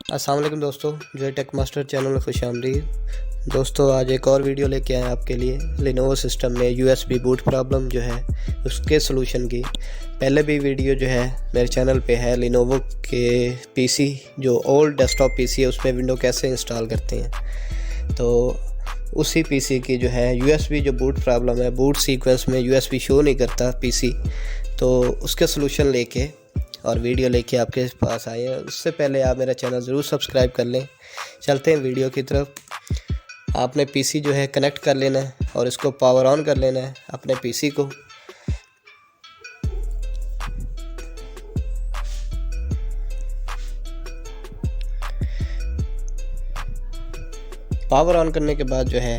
अस्सलाम वालेकुम दोस्तों, जेवेद टेक मास्टर चैनल में खुशामदीद। दोस्तों आज एक और वीडियो लेके आए आपके लिए लेनोवो सिस्टम में यूएसबी बूट प्रॉब्लम जो है उसके सलूशन की। पहले भी वीडियो जो है मेरे चैनल पे है लेनोवो के पीसी जो ओल्ड डेस्कटॉप पीसी है उसमें विंडो कैसे इंस्टॉल करते हैं। तो उसी पीसी की जो है यूएसबी जो बूट प्रॉब्लम है, बूट सीक्वेंस में यूएसबी शो नहीं करता पीसी, तो उसके सलूशन लेके और वीडियो लेके आपके पास आए हैं। उससे पहले आप मेरा चैनल ज़रूर सब्सक्राइब कर लें। चलते हैं वीडियो की तरफ। आपने पीसी जो है कनेक्ट कर लेना है और इसको पावर ऑन कर लेना है अपने पीसी को। पावर ऑन करने के बाद जो है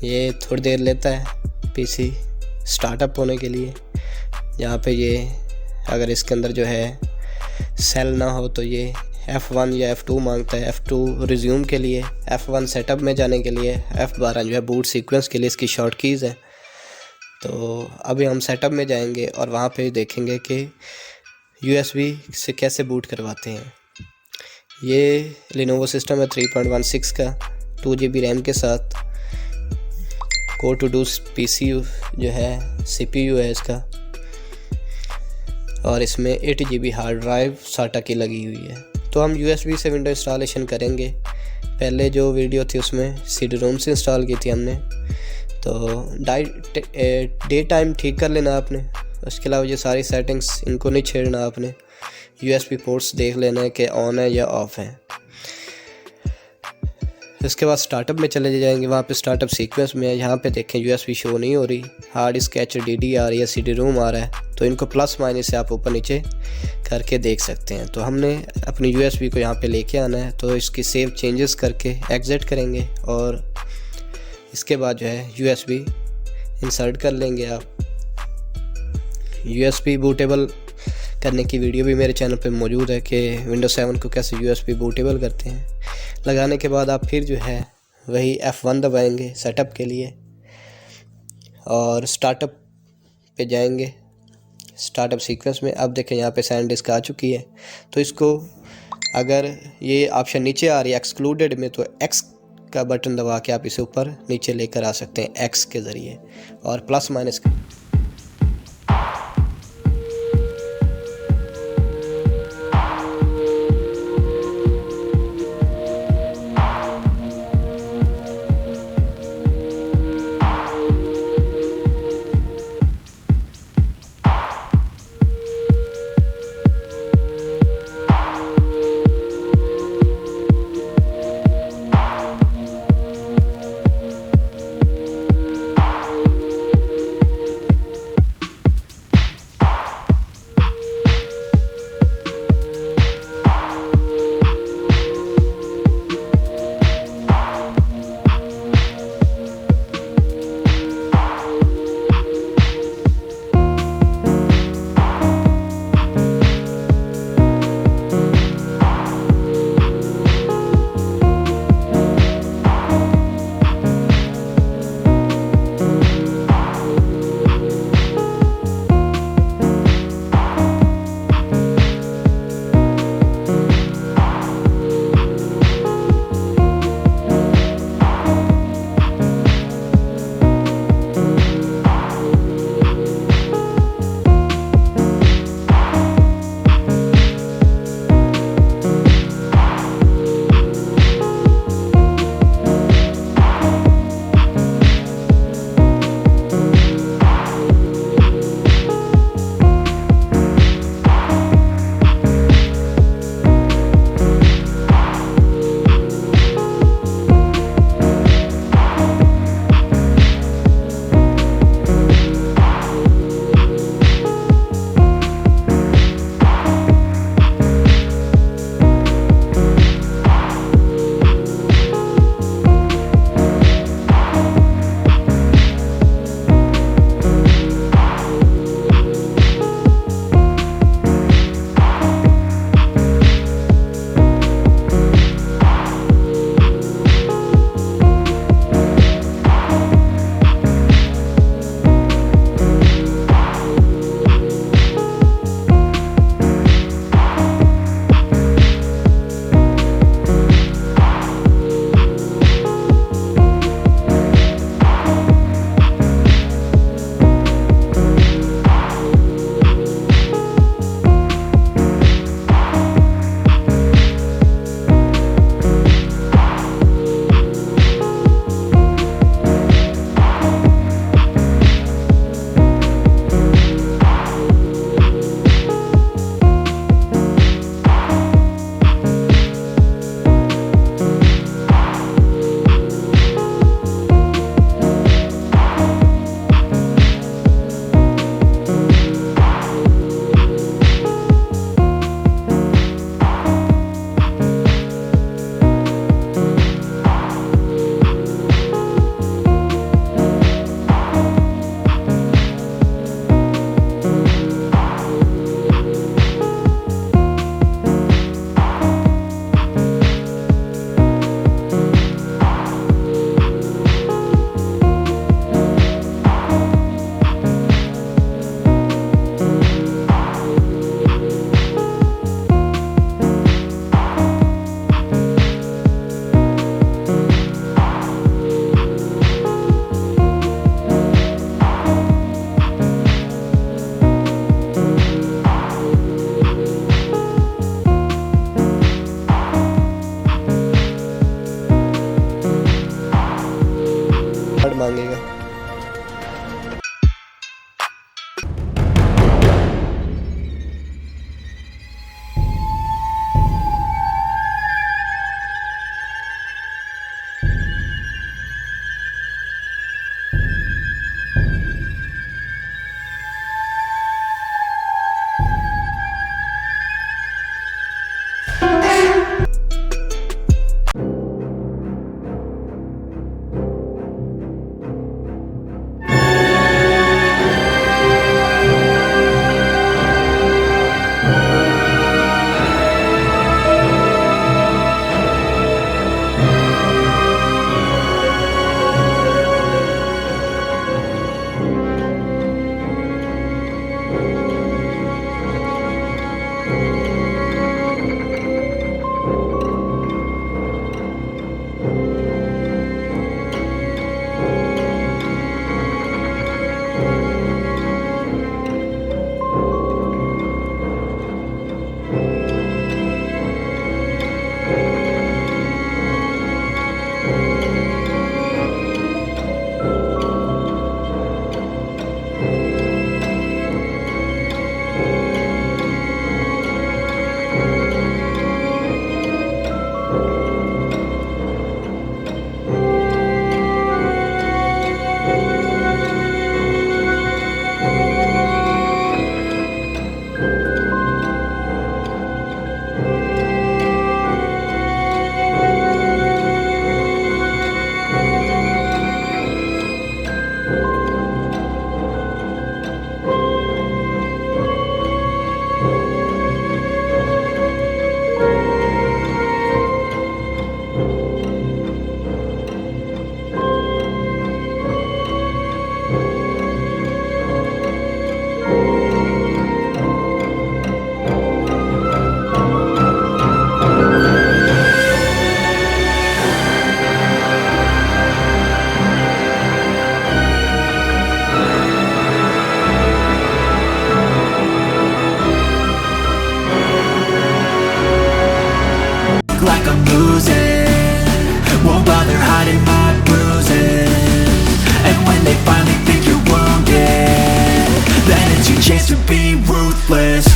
ये थोड़ी देर लेता है पीसी स्टार्टअप होने के लिए। यहाँ पे ये अगर इसके अंदर जो है सेल ना हो तो ये F1 या F2 मांगता है। F2 रिज्यूम के लिए, F1 सेटअप में जाने के लिए, F12 जो है बूट सीक्वेंस के लिए इसकी शॉर्ट कीज़ है। तो अभी हम सेटअप में जाएंगे और वहाँ पे देखेंगे कि USB से कैसे बूट करवाते हैं। ये Lenovo सिस्टम है 3.16 का 2GB रैम के साथ। कोर टू डू PC जो है CPU है इसका, और इसमें 8GB हार्ड ड्राइव SATA की लगी हुई है। तो हम USB से विंडो इंस्टॉलेशन करेंगे। पहले जो वीडियो थी उसमें CD रोम से इंस्टॉल की थी हमने। तो डे टाइम ठीक कर लेना आपने। उसके अलावा ये सारी सेटिंग्स इनको नहीं छेड़ना आपने। USB पोर्ट्स देख लेना है कि ऑन है या ऑफ है। इसके बाद स्टार्टअप में चले जाएंगे। वहाँ पे स्टार्टअप सीक्वेंस में है। यहाँ पे देखें USB शो नहीं हो रही, हार्ड डिस्क HDD आ रही है, CD रोम आ रहा है। तो इनको प्लस माइनस से आप ऊपर नीचे करके देख सकते हैं। तो हमने अपनी USB को यहाँ पे लेके आना है। तो इसकी सेव चेंजेस करके एग्जिट करेंगे और इसके बाद जो है USB इंसर्ट कर लेंगे आप। USB बूटेबल करने की वीडियो भी मेरे चैनल पे मौजूद है कि विंडोज 7 को कैसे USB बूटेबल करते हैं। लगाने के बाद आप फिर जो है वही F1 दबाएंगे सेटअप के लिए और स्टार्टअप पे जाएंगे। स्टार्टअप सीक्वेंस में अब देखें यहाँ पे सैंड डिस्क आ चुकी है। तो इसको अगर ये ऑप्शन नीचे आ रही है एक्सक्लूडेड में, तो X का बटन दबा के आप इसे ऊपर नीचे लेकर आ सकते हैं X के ज़रिए, और plus minus Like I'm losing, won't bother hiding my bruises. And when they finally think you're wounded, then it's your chance to be ruthless.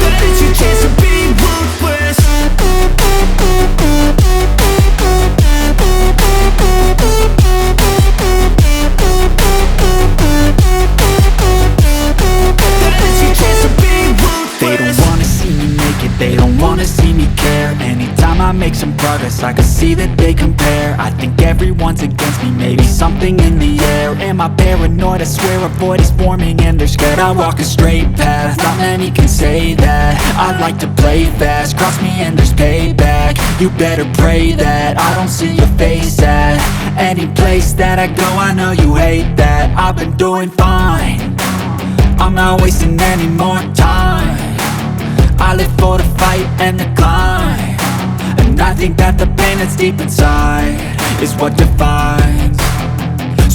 Then it's your chance to be ruthless. They don't wanna see me care. Anytime I make some progress, I can see that they compare. I think everyone's against me, maybe something in the air. Am I paranoid? I swear a void is forming and they're scared. I walk a straight path, not many can say that. I like to play fast, cross me and there's payback. You better pray that I don't see your face at any place that I go. I know you hate that. I've been doing fine, I'm not wasting any more time. I live for the fight and the climb, and I think that the pain that's deep inside is what defines.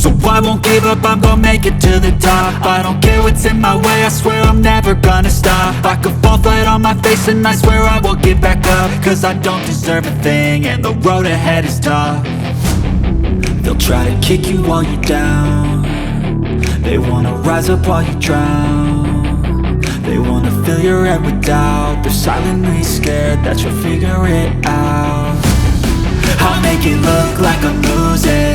So I won't give up, I'm gonna make it to the top. I don't care what's in my way, I swear I'm never gonna stop. I could fall flat on my face and I swear I will get back up, cause I don't deserve a thing and the road ahead is tough. They'll try to kick you while you're down, they wanna rise up while you drown. They wanna fill your head with doubt, they're silently scared that you'll figure it out. I'll make it look like I'm losing,